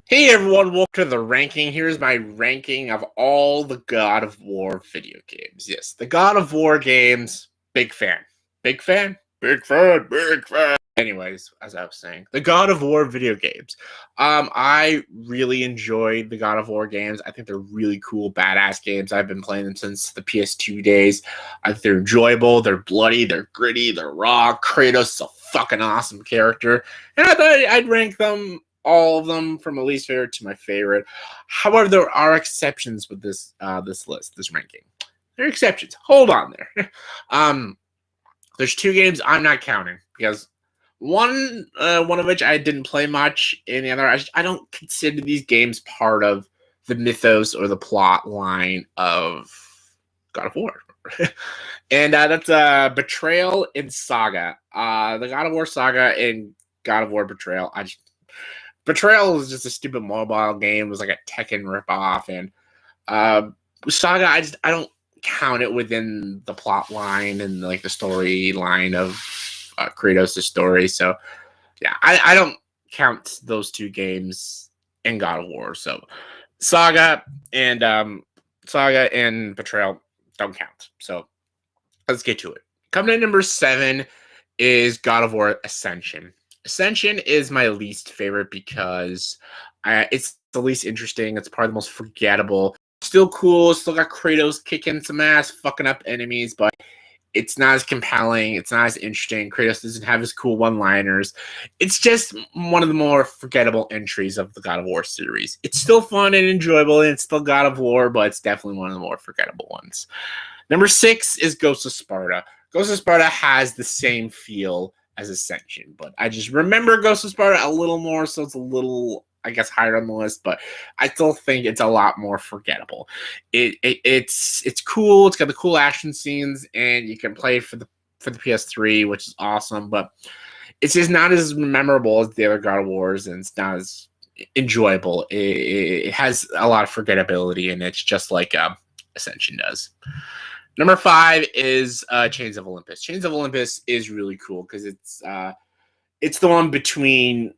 Hey everyone, welcome to the ranking. Here's my ranking of all the God of War video games. Yes, the God of War games, big fan. Big fan? Big fan, big fan. Anyways, as I was saying, the God of War video games. I really enjoy the God of War games. I think they're really cool, badass games. I've been playing them since the PS2 days. I think they're enjoyable, they're bloody, they're gritty, they're raw. Kratos is a fucking awesome character. And I thought I'd rank them all of them from my least favorite to my favorite. However, there are exceptions with this this ranking. There are exceptions. Hold on there. There's two games I'm not counting because one of which I didn't play much, and the other I don't consider these games part of the mythos or the plot line of God of War. And that's Betrayal and Saga. The God of War Saga and God of War Betrayal. Betrayal was just a stupid mobile game. It was like a Tekken ripoff, and Saga, I don't count it within the plot line and like the storyline of Kratos' story. So yeah, I don't count those two games in God of War. So Saga and Betrayal don't count. So let's get to it. Coming in number 7 is God of War Ascension. Ascension is my least favorite because it's the least interesting. It's probably the most forgettable. Still cool. Still got Kratos kicking some ass, fucking up enemies, but it's not as compelling. It's not as interesting. Kratos doesn't have his cool one-liners. It's just one of the more forgettable entries of the God of War series. It's still fun and enjoyable, and it's still God of War, but it's definitely one of the more forgettable ones. Number 6 is Ghost of Sparta. Ghost of Sparta has the same feel as Ascension, but I just remember Ghost of Sparta a little more, so it's a little, I guess, higher on the list, but I still think it's a lot more forgettable. It's cool, it's got the cool action scenes, and you can play for the PS3, which is awesome, but it's just not as memorable as the other God of Wars, and it's not as enjoyable. It has a lot of forgettability, and it's just like Ascension does. Number 5 is Chains of Olympus. Chains of Olympus is really cool because it's the one between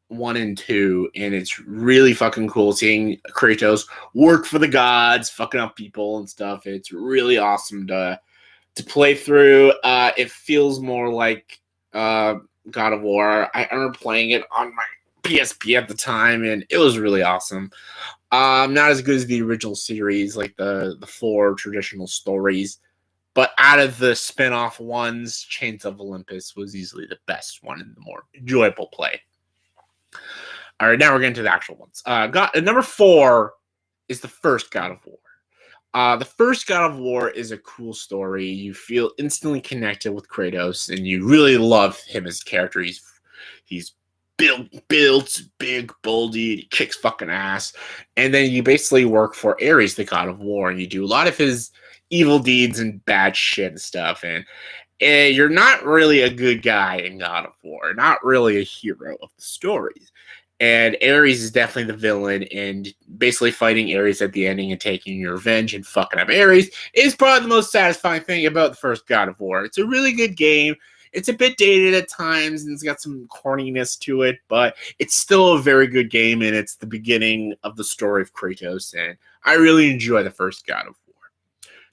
1 and 2, and it's really fucking cool seeing Kratos work for the gods, fucking up people and stuff. It's really awesome to play through. It feels more like God of War. I remember playing it on my PSP at the time, and it was really awesome. Not as good as the original series, like the 4 traditional stories, but out of the spin-off ones, Chains of Olympus was easily the best one and the more enjoyable play. All right, now we're getting to the actual ones. Number 4 is the first God of War. The first God of War is a cool story. You feel instantly connected with Kratos, and you really love him as a character. He's built, big, boldy, he kicks fucking ass. And then you basically work for Ares, the God of War, and you do a lot of his evil deeds and bad shit and stuff. And you're not really a good guy in God of War, not really a hero of the stories. And Ares is definitely the villain, and basically fighting Ares at the ending and taking your revenge and fucking up Ares is probably the most satisfying thing about the first God of War. It's a really good game. It's a bit dated at times, and it's got some corniness to it, but it's still a very good game, and it's the beginning of the story of Kratos, and I really enjoy the first God of War.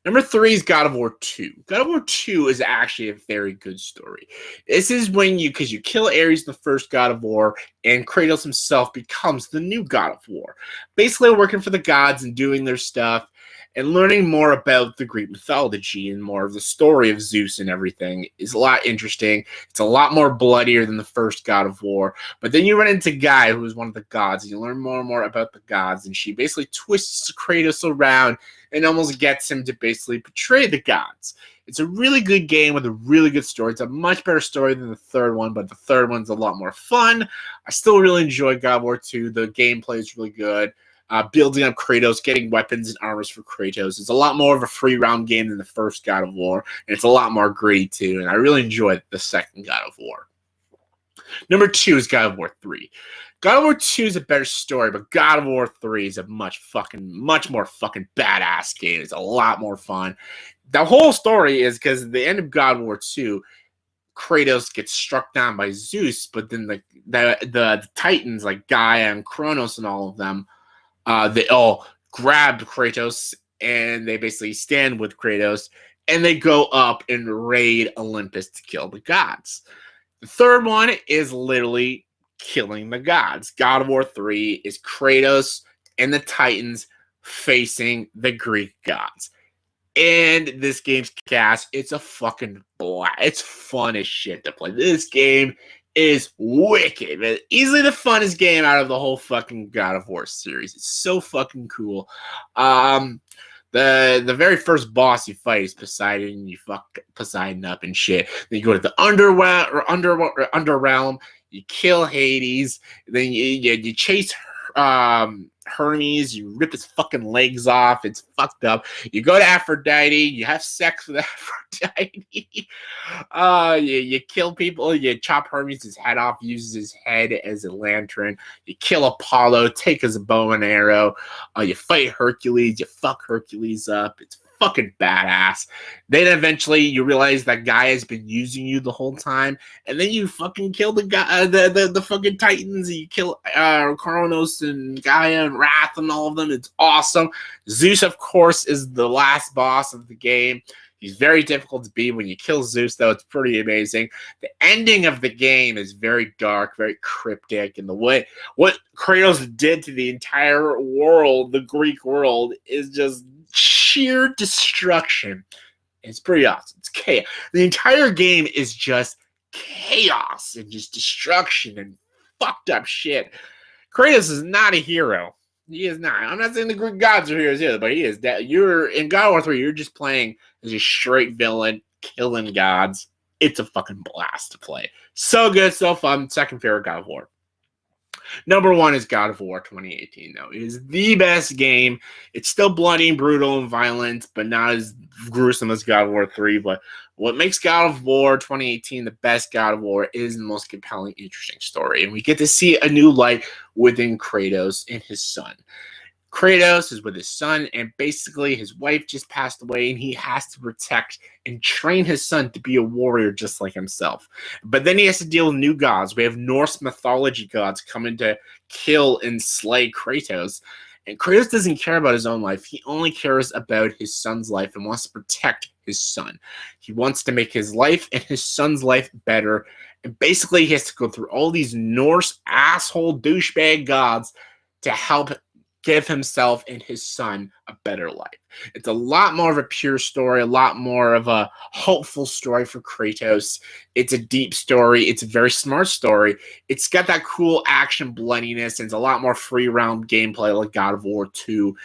Number 3 is God of War 2. God of War 2 is actually a very good story. This is when because you kill Ares, the first God of War, and Kratos himself becomes the new God of War. Basically working for the gods and doing their stuff, and learning more about the Greek mythology and more of the story of Zeus and everything is a lot interesting. It's a lot more bloodier than the first God of War. But then you run into Gaia, who is one of the gods, and you learn more and more about the gods. And she basically twists Kratos around and almost gets him to basically betray the gods. It's a really good game with a really good story. It's a much better story than the third one, but the third one's a lot more fun. I still really enjoy God of War 2. The gameplay is really good. Building up Kratos, getting weapons and armors for Kratos. It's a lot more of a free round game than the first God of War, and it's a lot more gritty too, and I really enjoyed the second God of War. Number 2 is God of War 3. God of War 2 is a better story, but God of War 3 is a much more fucking badass game. It's a lot more fun. The whole story is because at the end of God of War 2, Kratos gets struck down by Zeus, but then the Titans like Gaia and Kronos and all of them, they all grab Kratos and they basically stand with Kratos and they go up and raid Olympus to kill the gods. The third one is literally killing the gods. God of War 3 is Kratos and the Titans facing the Greek gods. And this game's cast, it's a fucking blast. It's fun as shit to play. This game is wicked. It's easily the funnest game out of the whole fucking God of War series. It's so fucking cool. The very first boss you fight is Poseidon. You fuck Poseidon up and shit. Then you go to the underrealm. You kill Hades. Then you chase Hermes. You rip his fucking legs off. It's fucked up. You go to Aphrodite. You have sex with Aphrodite. You kill people. You chop Hermes' head off. Uses his head as a lantern. You kill Apollo. Take his bow and arrow. You fight Hercules. You fuck Hercules up. It's fucking badass. Then eventually you realize that guy has been using you the whole time, and then you fucking kill the guy, the fucking Titans. You kill Kronos and Gaia and Wrath and all of them. It's awesome. Zeus, of course, is the last boss of the game. He's very difficult to beat. When you kill Zeus, though, it's pretty amazing. The ending of the game is very dark, very cryptic, and the way what Kratos did to the entire world, the Greek world, is just sheer destruction. It's pretty awesome. It's chaos. The entire game is just chaos and just destruction and fucked up shit. Kratos is not a hero. He is not. I'm not saying the Greek gods are heroes either, but he is. You're in God of War 3. You're just playing as a straight villain, killing gods. It's a fucking blast to play. So good, so fun. Second favorite God of War. Number one is God of War 2018, though. It is the best game. It's still bloody, brutal, and violent, but not as gruesome as God of War 3. But what makes God of War 2018 the best God of War is the most compelling, interesting story. And we get to see a new light within Kratos and his son. Kratos is with his son, and basically his wife just passed away, and he has to protect and train his son to be a warrior just like himself. But then he has to deal with new gods. We have Norse mythology gods coming to kill and slay Kratos. And Kratos doesn't care about his own life. He only cares about his son's life and wants to protect his son. He wants to make his life and his son's life better. And basically he has to go through all these Norse asshole douchebag gods to help give himself and his son a better life. It's a lot more of a pure story, a lot more of a hopeful story for Kratos. It's a deep story. It's a very smart story. It's got that cool action bloodiness, and it's a lot more free round gameplay like God of War 2.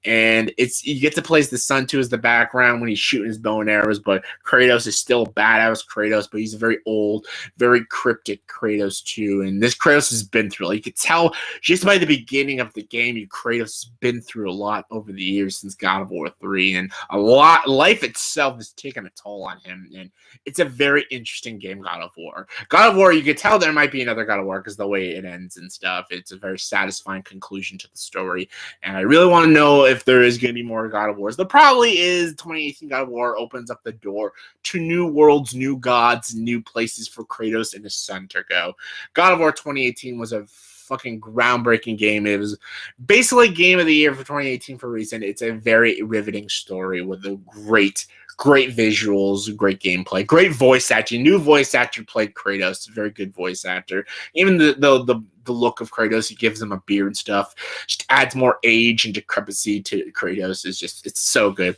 And you get to play as the son too as the background when he's shooting his bow and arrows, but Kratos is still badass Kratos, but he's a very old, very cryptic Kratos too. And this Kratos has been through, you could tell just by the beginning of the game, Kratos has been through a lot over the years since God of War 3, and life itself has taken a toll on him, and it's a very interesting game, God of War. God of War, you could tell there might be another God of War because the way it ends and stuff, it's a very satisfying conclusion to the story, and I really want to know if there is going to be more God of Wars. There probably is. 2018 God of War opens up the door to new worlds, new gods, new places for Kratos and his son to go. God of War 2018 was a fucking groundbreaking game. It was basically game of the year for 2018 for a reason. It's a very riveting story with a great visuals, great gameplay, great voice acting. New voice actor played Kratos, very good voice actor. Even the look of Kratos, he gives him a beard and stuff, just adds more age and decrepitcy to Kratos. It's so good.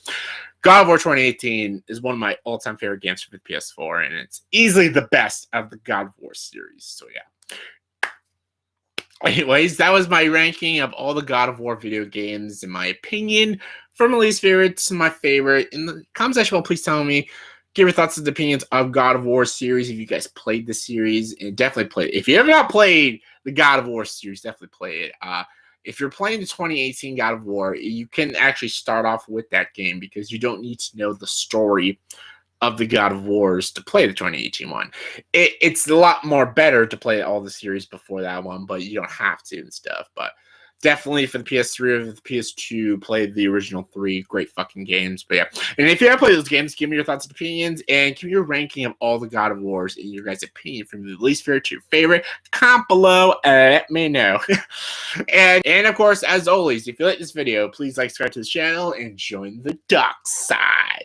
God of War 2018 is one of my all-time favorite games for the PS4, and it's easily the best of the God of War series. So yeah. Anyways, that was my ranking of all the God of War video games, in my opinion, from my least favorite to my favorite. In the comment section below, please tell me, give your thoughts and opinions of God of War series. If you guys played the series, and definitely play it. If you have not played the God of War series, definitely play it. If you're playing the 2018 God of War, you can actually start off with that game because you don't need to know the story of the God of Wars to play the 2018 one. It's a lot more better to play all the series before that one, but you don't have to and stuff. But Definitely for the PS3 or the PS2, play the original 3. Great fucking games. But yeah. And if you ever play those games, give me your thoughts and opinions and give me your ranking of all the God of Wars in your guys' opinion from the least favorite to your favorite. Comment below. Let me know. and of course, as always, if you like this video, please like, subscribe to this channel, and join the dark side.